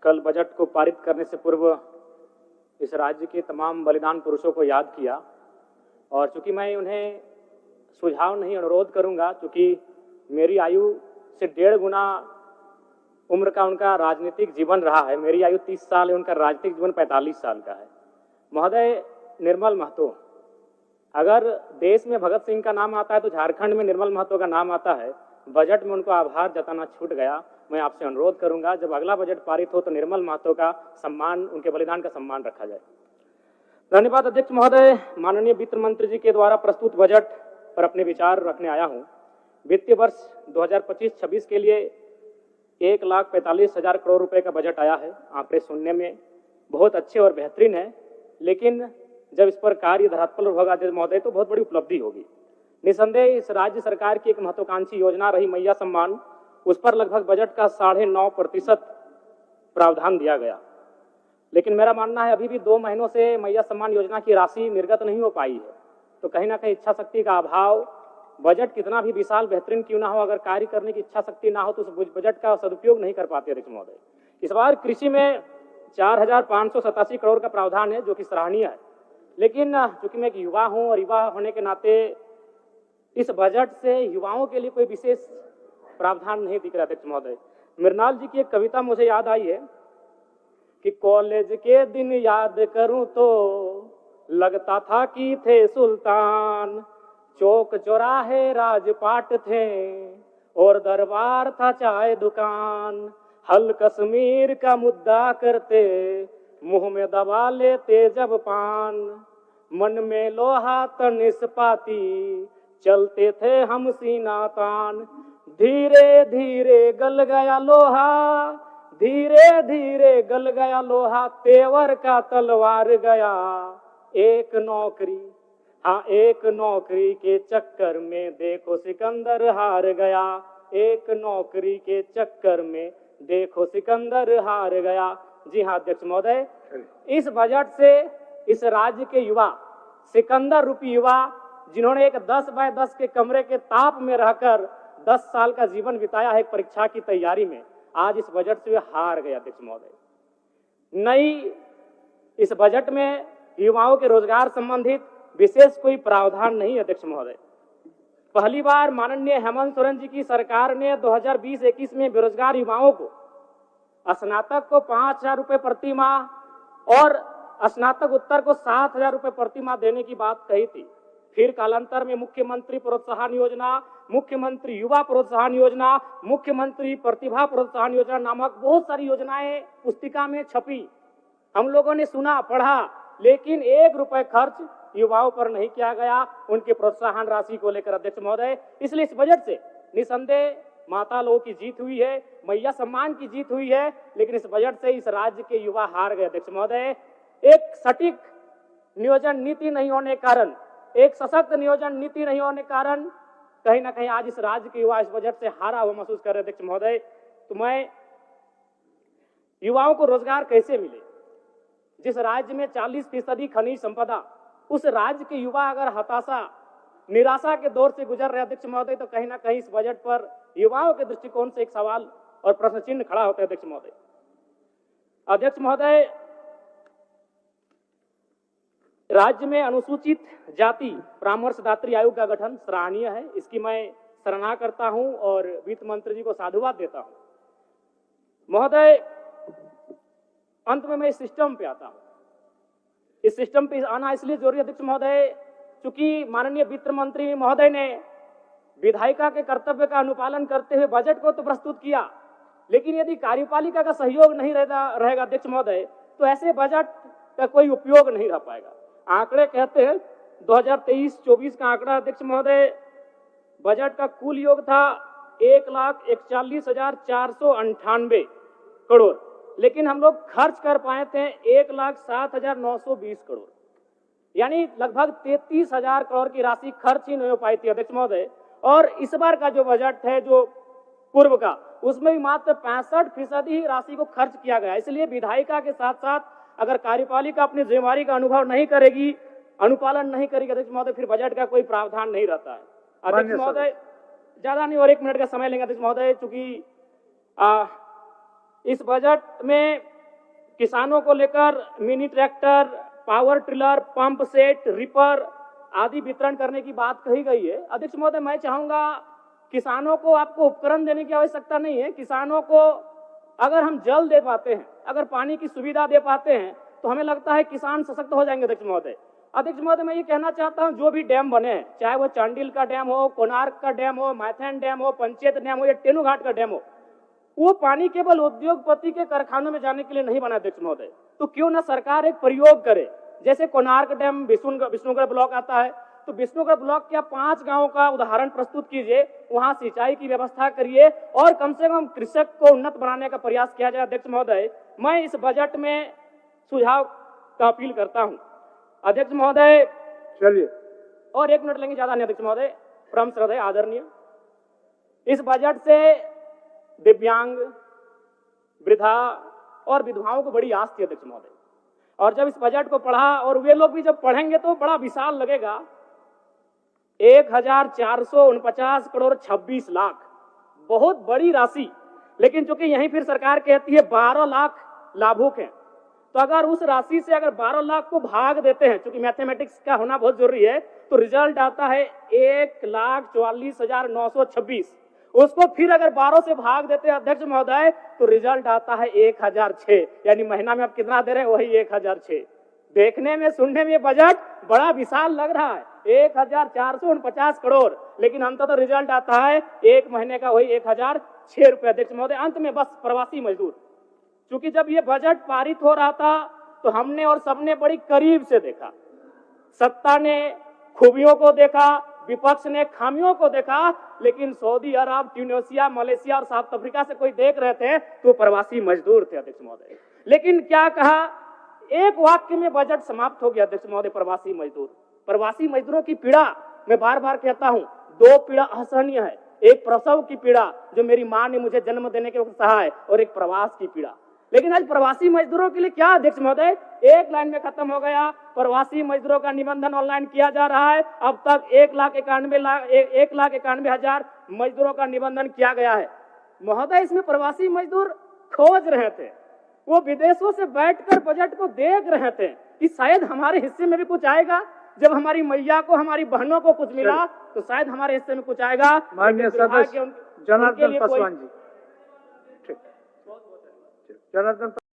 कल बजट को पारित करने से पूर्व इस राज्य के तमाम बलिदान पुरुषों को याद किया और चूंकि मैं उन्हें सुझाव नहीं अनुरोध करूंगा, चूंकि मेरी आयु से 1.5 गुना उम्र का उनका राजनीतिक जीवन रहा है। मेरी आयु 30 साल है, उनका राजनीतिक जीवन 45 साल का है। महोदय निर्मल महतो, अगर देश में भगत सिंह का नाम आता है तो झारखंड में निर्मल महतो का नाम आता है। बजट में उनको आभार जताना छूट गया। मैं आपसे अनुरोध करूंगा जब अगला बजट पारित हो तो निर्मल महतो का सम्मान, उनके बलिदान का सम्मान रखा जाए। धन्यवाद अध्यक्ष महोदय। माननीय वित्त मंत्री जी के द्वारा प्रस्तुत बजट पर अपने विचार रखने आया हूं। वित्तीय वर्ष 2025-26 के लिए 1,45,000 करोड़ रुपए का बजट आया है। आंकड़े सुनने में बहुत अच्छे और बेहतरीन है, लेकिन जब इस पर कार्य धरातल होगा महोदय तो बहुत बड़ी उपलब्धि होगी। निसंदेह इस राज्य सरकार की एक महत्वाकांक्षी योजना रही मैया सम्मान, उस पर लगभग बजट का 9.5% प्रावधान दिया गया। लेकिन मेरा मानना है अभी भी 2 महीनों से मैया सम्मान योजना की राशि निर्गत नहीं हो पाई है। तो कहीं ना कहीं इच्छा शक्ति का अभाव, बजट कितना भी विशाल बेहतरीन क्यों ना हो, अगर कार्य करने की इच्छा शक्ति ना हो तो उस बजट का सदुपयोग नहीं कर पाते अध्यक्ष महोदय। इस बार कृषि में 4,587 करोड़ का प्रावधान है, जो कि सराहनीय है। लेकिन चूंकि मैं एक युवा हूं और युवा होने के नाते इस बजट से युवाओं के लिए कोई विशेष प्रावधान नहीं दिख रहा अध्यक्ष महोदय। मृणाल जी की एक कविता मुझे याद आई है कि कॉलेज के दिन याद करूं तो लगता था कि थे सुल्तान, चौक चौराहे राजपाट थे और दरबार था चाय दुकान, हल कश्मीर का मुद्दा करते मुंह में दबा लेते जब पान, मन में लोहा तन इस्पाती चलते थे हम सीना तान, धीरे धीरे गल गया लोहा, धीरे धीरे गल गया लोहा, तेवर का तलवार गया, एक नौकरी, हाँ एक नौकरी के चक्कर में देखो सिकंदर हार गया, एक नौकरी के चक्कर में देखो सिकंदर हार गया। जी हाँ अध्यक्ष महोदय, इस बजट से इस राज्य के युवा, सिकंदर रूपी युवा, जिन्होंने एक 10 बाय 10 के कमरे के ताप में रहकर 10 साल का जीवन बिताया है परीक्षा की तैयारी में, आज इस बजट से वे हार गए अध्यक्ष महोदय। नई इस बजट में युवाओं के रोजगार संबंधित विशेष कोई प्रावधान नहीं अध्यक्ष महोदय। पहली बार माननीय हेमंत सोरेन जी की सरकार ने 2020-21 में बेरोजगार युवाओं को, स्नातक को 5,000 रुपए प्रति माह और स्नातक उत्तर को 7,000 रुपए प्रति माह देने की बात कही थी। फिर कालांतर में मुख्यमंत्री प्रोत्साहन योजना, मुख्यमंत्री युवा प्रोत्साहन योजना, मुख्यमंत्री प्रतिभा प्रोत्साहन योजना नामक बहुत सारी योजनाएं पुस्तिका में छपी। हम लोगों ने सुना, पढ़ा, लेकिन 1 रुपए खर्च युवाओं पर नहीं किया गया उनके प्रोत्साहन राशि को लेकर अध्यक्ष महोदय। इसलिए इस बजट से निसंदेह माता लोगों की जीत हुई है, मैया सम्मान की जीत हुई है, लेकिन इस बजट से इस राज्य के युवा हार गए अध्यक्ष महोदय। एक सटीक नियोजन नीति नहीं होने कारण, एक सशक्त नियोजन नीति नहीं होने कारण कहीं ना कहीं आज इस राज्य के युवा इस बजट से हारा हुआ महसूस कर रहे अध्यक्ष महोदय। तो मैं युवाओं को रोजगार कैसे मिले? जिस राज्य में 40% खनिज संपदा, उस राज्य के युवा अगर हताशा, निराशा के दौर से गुजर रहे अध्यक्ष महोदय, तो कहीं ना कहीं इस बजट पर युवाओं के दृष्टिकोण से एक सवाल और प्रश्न चिन्ह खड़ा होता है अध्यक्ष महोदय। अध्यक्ष महोदय, राज्य में अनुसूचित जाति परामर्शदात्री आयोग का गठन सराहनीय है, इसकी मैं सराहना करता हूं और वित्त मंत्री जी को साधुवाद देता हूं। महोदय, अंत में मैं इस सिस्टम पे आता हूं। इस सिस्टम पे आना इसलिए जरूरी अध्यक्ष महोदय, चूंकि माननीय वित्त मंत्री महोदय ने विधायिका के कर्तव्य का अनुपालन करते हुए बजट को तो प्रस्तुत किया, लेकिन यदि कार्यपालिका का सहयोग नहीं रहेगा अध्यक्ष महोदय, तो ऐसे बजट का कोई उपयोग नहीं रह पाएगा। आंकड़े कहते हैं 2023-24 का आंकड़ा अध्यक्ष महोदय, बजट का कुल योग था 1,41,498 करोड़, लेकिन हम लोग खर्च कर पाए थे 1,07,920 करोड़, यानी लगभग 33,000 करोड़ की राशि खर्च ही नहीं हो पाई थी अध्यक्ष महोदय। और इस बार का जो बजट है, जो पूर्व का, उसमें भी मात्र 65% ही राशि को खर्च किया गया। इसलिए विधायिका के साथ साथ अगर कार्यपालिका अपनी जिम्मेवारी का अनुभव नहीं करेगी, अनुपालन नहीं करेगी अध्यक्ष महोदय, फिर बजट का कोई प्रावधान नहीं रहता है अध्यक्ष महोदय। ज्यादा नहीं और 1 मिनट का समय लेंगे अध्यक्ष महोदय, चूंकि इस बजट में किसानों को लेकर mini tractor, power tiller, pump set, ripper आदि वितरण करने की बात कही गई है। अध्यक्ष महोदय, मैं चाहूंगा किसानों को आपको उपकरण देने की आवश्यकता नहीं है। किसानों को अगर हम जल दे पाते हैं, अगर पानी की सुविधा दे पाते हैं, तो हमें लगता है किसान सशक्त हो जाएंगे। अध्यक्ष महोदय, मैं ये कहना चाहता हूं, जो भी डैम बने हैं, चाहे वो चांडिल का डैम हो, कोणार्क का डैम हो, मैथन डैम हो, पंचेत डैम हो या टेनू घाट का डैम हो, वो पानी केवल उद्योगपति के कारखानों में जाने के लिए नहीं बना। अध्यक्ष महोदय, तो क्यों ना सरकार एक प्रयोग करे। जैसे कोणार्क डैम विष्णुगढ़ ब्लॉक आता है, तो विष्णुगढ़ ब्लॉक के 5 गांवों का उदाहरण प्रस्तुत कीजिए, वहां सिंचाई की व्यवस्था करिए और कम से कम कृषक को उन्नत बनाने का प्रयास किया जाए। अध्यक्ष महोदय, मैं इस बजट में सुझाव का अपील करता हूं। अध्यक्ष महोदय, चलिए और 1 मिनट लेंगे, ज्यादा नहीं। अध्यक्ष महोदय, परम श्रद्धेय आदरणीय, इस बजट से दिव्यांग, वृद्धा और विधवाओं को बड़ी आस थी। अध्यक्ष महोदय, और जब इस बजट को पढ़ा, और वे लोग भी जब पढ़ेंगे तो बड़ा विशाल लगेगा। 1449 करोड़ 26 लाख, बहुत बड़ी राशि। लेकिन चूंकि यहीं फिर सरकार कहती है 12 लाख लाभुक हैं, तो अगर उस राशि से अगर 12 लाख को भाग देते हैं, चूंकि मैथमेटिक्स का होना बहुत जरूरी है, तो रिजल्ट आता है 1,44,926। उसको फिर अगर 12 से भाग देते हैं अध्यक्ष महोदय, तो रिजल्ट आता है 1006। यानी महीना में आप कितना दे रहे हैं, वही 1006। देखने में, सुनने में ये बजट बड़ा विशाल लग रहा है, 1449 करोड़, लेकिन अंततः तो रिजल्ट आता है एक महीने का वही 1006 रुपए। अध्यक्ष महोदय, अंत में बस प्रवासी मजदूर, क्योंकि जब ये बजट पारित हो रहा था तो हमने और सबने बड़ी करीब से देखा। सत्ता ने खूबियों को देखा, विपक्ष ने खामियों को देखा, लेकिन सऊदी अरब, ट्यूनीशिया, मलेशिया और साउथ अफ्रीका से कोई देख रहे थे तो प्रवासी मजदूर थे। अध्यक्ष महोदय, लेकिन क्या कहा, एक वाक्य में बजट समाप्त हो गया। अध्यक्ष महोदय, प्रवासी मजदूरों की पीड़ा, मैं बार बार कहता हूं, 2 पीड़ा असहनीय है। एक प्रसव की पीड़ा, जो मेरी मां ने मुझे जन्म देने के वक्त सहा है, और एक प्रवास की पीड़ा। लेकिन आज प्रवासी मजदूरों के लिए क्या अध्यक्ष महोदय, एक लाइन में खत्म हो गया। प्रवासी मजदूरों का निबंधन ऑनलाइन किया जा रहा है। अब तक 1,91,000 मजदूरों का निबंधन किया गया है। महोदय, इसमें प्रवासी मजदूर खोज रहे थे, वो विदेशों से बैठकर बजट को देख रहे थे कि शायद हमारे हिस्से में भी कुछ आएगा। जब हमारी मैया को, हमारी बहनों को कुछ मिला, तो शायद हमारे हिस्से में कुछ आएगा। माननीय सदस्य जनार्दन पासवान जी, ठीक, जनार्दन